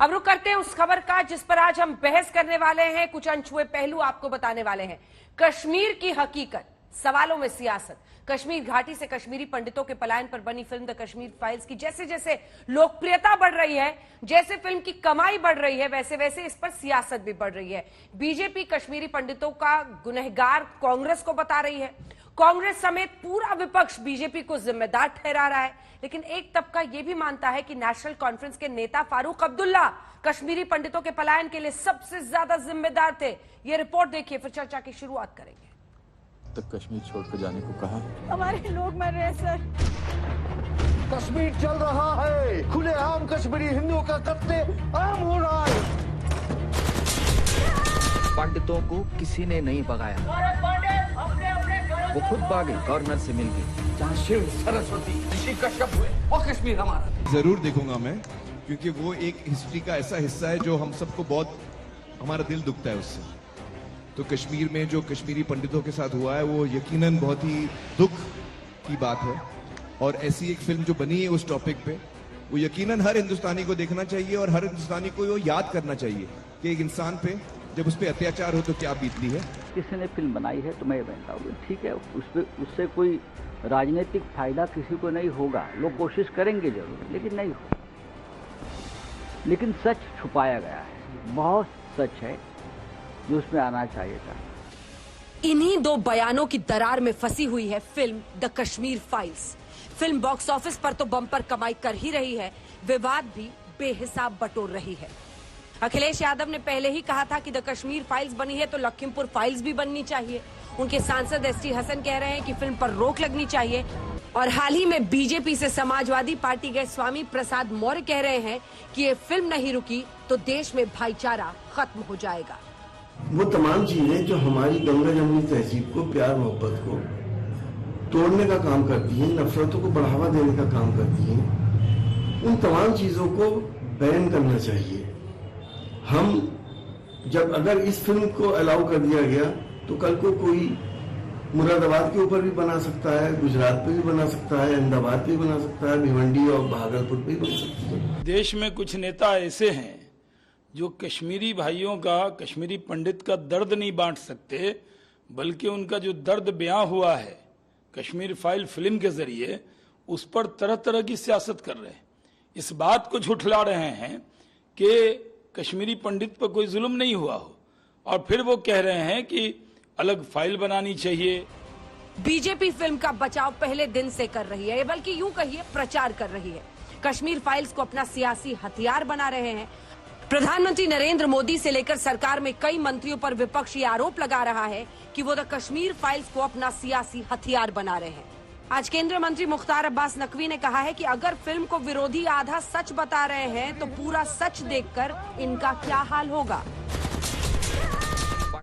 अब रुक करते हैं उस खबर का जिस पर आज हम बहस करने वाले हैं। कुछ अनछुए पहलू आपको बताने वाले हैं। कश्मीर की हकीकत, सवालों में सियासत। कश्मीर घाटी से कश्मीरी पंडितों के पलायन पर बनी फिल्म द कश्मीर फाइल्स की जैसे जैसे लोकप्रियता बढ़ रही है, जैसे फिल्म की कमाई बढ़ रही है, वैसे वैसे इस पर सियासत भी बढ़ रही है। बीजेपी कश्मीरी पंडितों का गुनहगार कांग्रेस को बता रही है। कांग्रेस समेत पूरा विपक्ष बीजेपी को जिम्मेदार ठहरा रहा है। लेकिन एक तबका यह भी मानता है कि नेशनल कॉन्फ्रेंस के नेता फारूक अब्दुल्ला कश्मीरी पंडितों के पलायन के लिए सबसे ज्यादा जिम्मेदार थे। यह रिपोर्ट देखिए, फिर चर्चा की शुरुआत करेंगे। तक कश्मीर छोड़कर जाने को कहा। हमारे लोग मर रहे हैं सर। कश्मीर जल रहा है, खुलेआम कश्मीरी हिंदुओं का कत्ले आम हो रहा है। पंडितों को किसी ने नहीं भगाया, वो खुद भागे, गवर्नर से मिल गई। जहाँ शिव सरस्वती ऋषि कश्यप हुए वो कश्मीर हमारा। जरूर देखूंगा मैं, क्योंकि वो एक हिस्ट्री का ऐसा हिस्सा है जो हम सबको बहुत, हमारा दिल दुखता है उससे। तो कश्मीर में जो कश्मीरी पंडितों के साथ हुआ है वो यकीनन बहुत ही दुख की बात है। और ऐसी एक फिल्म जो बनी है उस टॉपिक पे, वो यकीनन हर हिंदुस्तानी को देखना चाहिए और हर हिंदुस्तानी को वो याद करना चाहिए कि एक इंसान पे जब उस पर अत्याचार हो तो क्या बीतती है। किसी ने फिल्म बनाई है तो मैं बनता हूँ, ठीक है, उससे कोई राजनीतिक फायदा किसी को नहीं होगा। लोग कोशिश करेंगे जरूर, लेकिन नहीं हो। लेकिन सच छुपाया गया है, बहुत सच है जो उसमें आना चाहिए था। इन्हीं दो बयानों की दरार में फंसी हुई है film the Kashmir files. Film box office पर तो बम्पर कमाई कर ही रही है, विवाद भी बेहिसाब बटोर रही है। अखिलेश यादव ने पहले ही कहा था कि द कश्मीर फाइल्स बनी है तो लखीमपुर फाइल्स भी बननी चाहिए। उनके सांसद एसटी हसन कह रहे हैं कि फिल्म पर रोक लगनी चाहिए। और हाल ही में बीजेपी से समाजवादी पार्टी गए स्वामी प्रसाद मौर्य कह रहे हैं कि ये फिल्म नहीं रुकी तो देश में भाईचारा खत्म हो जाएगा। वो तमाम चीजें जो हमारी गंगा जमुनी तहजीब को, प्यार मोहब्बत को तोड़ने का काम करती हैं, नफरतों को बढ़ावा देने का काम करती हैं, उन तमाम चीजों को बैन करना चाहिए। हम जब अगर इस फिल्म को अलाउ कर दिया गया तो कल को कोई मुरादाबाद के ऊपर भी बना सकता है, गुजरात पे भी बना सकता है, अहमदाबाद पे भी बना सकता है, भिवंडी और भागलपुर पे भी बन सकती है। देश में कुछ नेता ऐसे हैं जो कश्मीरी भाइयों का, कश्मीरी पंडित का दर्द नहीं बांट सकते, बल्कि उनका जो दर्द बयां हुआ है कश्मीर फाइल फिल्म के जरिए, उस पर तरह तरह की सियासत कर रहे हैं। इस बात को झुठला रहे हैं कि कश्मीरी पंडित पर कोई जुल्म नहीं हुआ हो, और फिर वो कह रहे हैं कि अलग फाइल बनानी चाहिए। बीजेपी फिल्म का बचाव पहले दिन से कर रही है, बल्कि यूं कहिए प्रचार कर रही है। कश्मीर फाइल्स को अपना सियासी हथियार बना रहे हैं। प्रधानमंत्री नरेंद्र मोदी से लेकर सरकार में कई मंत्रियों पर विपक्ष ये आरोप लगा रहा है कि वो द कश्मीर फाइल्स को अपना सियासी हथियार बना रहे हैं। आज केंद्रीय मंत्री मुख्तार अब्बास नकवी ने कहा है कि अगर फिल्म को विरोधी आधा सच बता रहे हैं तो पूरा सच देखकर इनका क्या हाल होगा।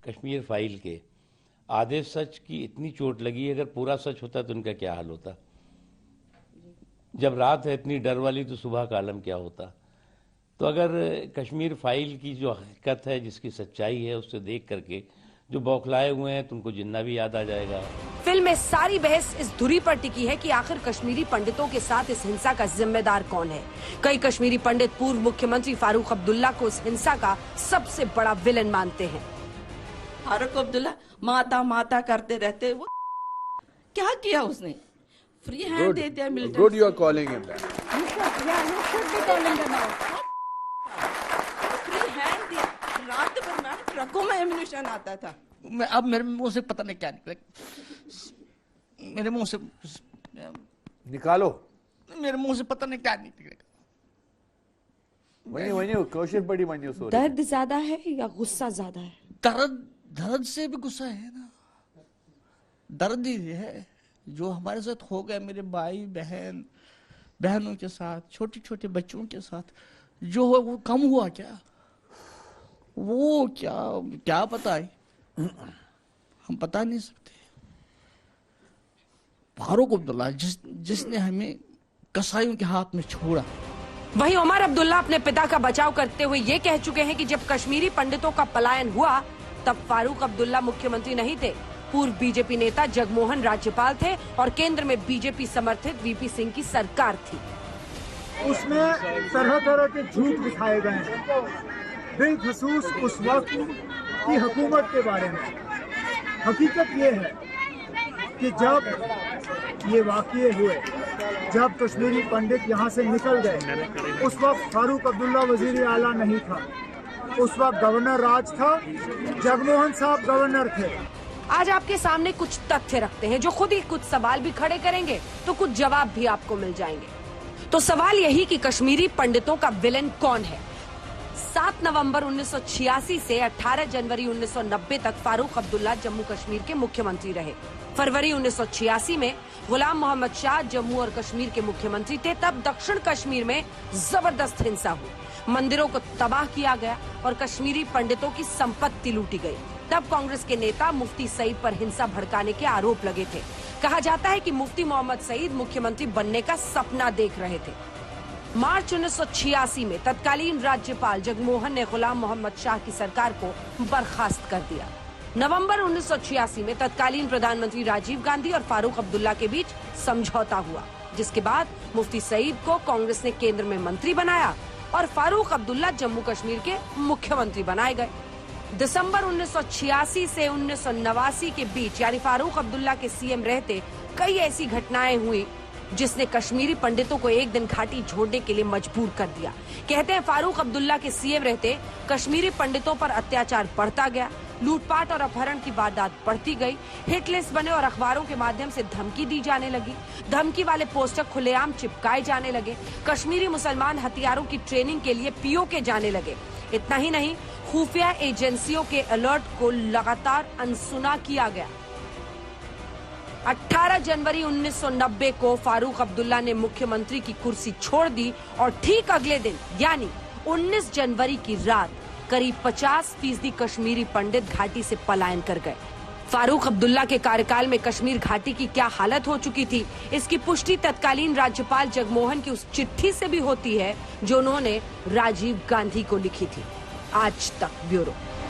कश्मीर फाइल के आधे सच की इतनी चोट लगी, अगर पूरा सच होता तो उनका क्या हाल होता। जब रात है इतनी डर वाली तो सुबह का आलम क्या होता। तो अगर कश्मीर फाइल की जो हकीकत है, जिसकी सच्चाई है, उससे देख करके जो बौखलाए हुए हैं तो उनको जिन्ना भी याद आ जाएगा। फिल्म में सारी बहस इस धुरी पर टिकी है कि आखिर कश्मीरी पंडितों के साथ इस हिंसा का जिम्मेदार कौन है। कई कश्मीरी पंडित पूर्व मुख्यमंत्री फारूक अब्दुल्ला को इस हिंसा का सबसे बड़ा विलन मानते हैं। फारूक अब्दुल्ला माता माता करते रहते, वो क्या किया उसने? फ्री हैंड दे दिया military. Good, you are calling him that. रात भर में ट्रकों में एम्यूनिशन आता था। मैं अब मेरे मुंह से पता नहीं क्या निकले, मेरे मुंह से निकालो। मेरे मुंह से पता नहीं क्या निकलेगा। वही कोशिश बड़ी मनी। दर्द ज्यादा है या गुस्सा ज्यादा है? दर्द से भी गुस्सा है ना। दर्द ही है जो हमारे साथ हो गया, मेरे भाई बहनों के साथ, छोटे छोटे बच्चों के साथ जो हो, वो कम हुआ क्या? वो क्या पता है, हम बता नहीं सकते। फारूक अब्दुल्ला जिसने हमें कसाईयों के हाथ में छोड़ा। वहीं उमर अब्दुल्ला अपने पिता का बचाव करते हुए ये कह चुके हैं कि जब कश्मीरी पंडितों का पलायन हुआ तब फारूक अब्दुल्ला मुख्यमंत्री नहीं थे, पूर्व बीजेपी नेता जगमोहन राज्यपाल थे और केंद्र में बीजेपी समर्थित वीपी सिंह की सरकार थी। उसमें तरह तरह के झूठ दिखाए गए हैं, बिलखसूस उस वक्त की हुकूमत के बारे में। हकीकत ये है कि जब ये वाक़ये हुए, जब कश्मीरी पंडित यहाँ से निकल गए, उस वक्त फारूक अब्दुल्ला वज़ीर आला नहीं था, उस वक्त गवर्नर राज था, जगमोहन साहब गवर्नर थे। आज आपके सामने कुछ तथ्य रखते हैं जो खुद ही कुछ सवाल भी खड़े करेंगे तो कुछ जवाब भी आपको मिल जाएंगे। तो सवाल यही कि कश्मीरी पंडितों का विलेन कौन है। 7 नवंबर 1986 से 18 जनवरी 1990 तक फारूक अब्दुल्ला जम्मू कश्मीर के मुख्यमंत्री रहे। फरवरी 1986 में गुलाम मोहम्मद शाह जम्मू और कश्मीर के मुख्यमंत्री थे। तब दक्षिण कश्मीर में जबरदस्त हिंसा हुई, मंदिरों को तबाह किया गया और कश्मीरी पंडितों की संपत्ति लूटी गई। तब कांग्रेस के नेता मुफ्ती सईद पर हिंसा भड़काने के आरोप लगे थे। कहा जाता है कि मुफ्ती मोहम्मद सईद मुख्यमंत्री बनने का सपना देख रहे थे। मार्च 1986 में तत्कालीन राज्यपाल जगमोहन ने गुलाम मोहम्मद शाह की सरकार को बर्खास्त कर दिया। नवंबर 1986 में तत्कालीन प्रधानमंत्री राजीव गांधी और फारूक अब्दुल्ला के बीच समझौता हुआ, जिसके बाद मुफ्ती सईद को कांग्रेस ने केंद्र में मंत्री बनाया और फारूक अब्दुल्ला जम्मू कश्मीर के मुख्यमंत्री बनाए गए। दिसंबर 1986 से 1989 के बीच यानी फारूक अब्दुल्ला के सीएम रहते कई ऐसी घटनाएं हुई जिसने कश्मीरी पंडितों को एक दिन घाटी छोड़ने के लिए मजबूर कर दिया। कहते हैं फारूक अब्दुल्ला के सीएम रहते कश्मीरी पंडितों पर अत्याचार बढ़ता गया, लूटपाट और अपहरण की वारदात बढ़ती गई, हिट लिस्ट बने और अखबारों के माध्यम से धमकी दी जाने लगी, धमकी वाले पोस्टर खुलेआम चिपकाए जाने लगे, कश्मीरी मुसलमान हथियारों की ट्रेनिंग के लिए पीओके जाने लगे। इतना ही नहीं, खुफिया एजेंसियों के अलर्ट को लगातार अनसुना किया गया। 18 जनवरी 1990 को फारूक अब्दुल्ला ने मुख्यमंत्री की कुर्सी छोड़ दी और ठीक अगले दिन यानी 19 जनवरी की रात करीब 50% कश्मीरी पंडित घाटी से पलायन कर गए। फारूक अब्दुल्ला के कार्यकाल में कश्मीर घाटी की क्या हालत हो चुकी थी, इसकी पुष्टि तत्कालीन राज्यपाल जगमोहन की उस चिट्ठी से भी होती है जो उन्होंने राजीव गांधी को लिखी थी। आज तक ब्यूरो।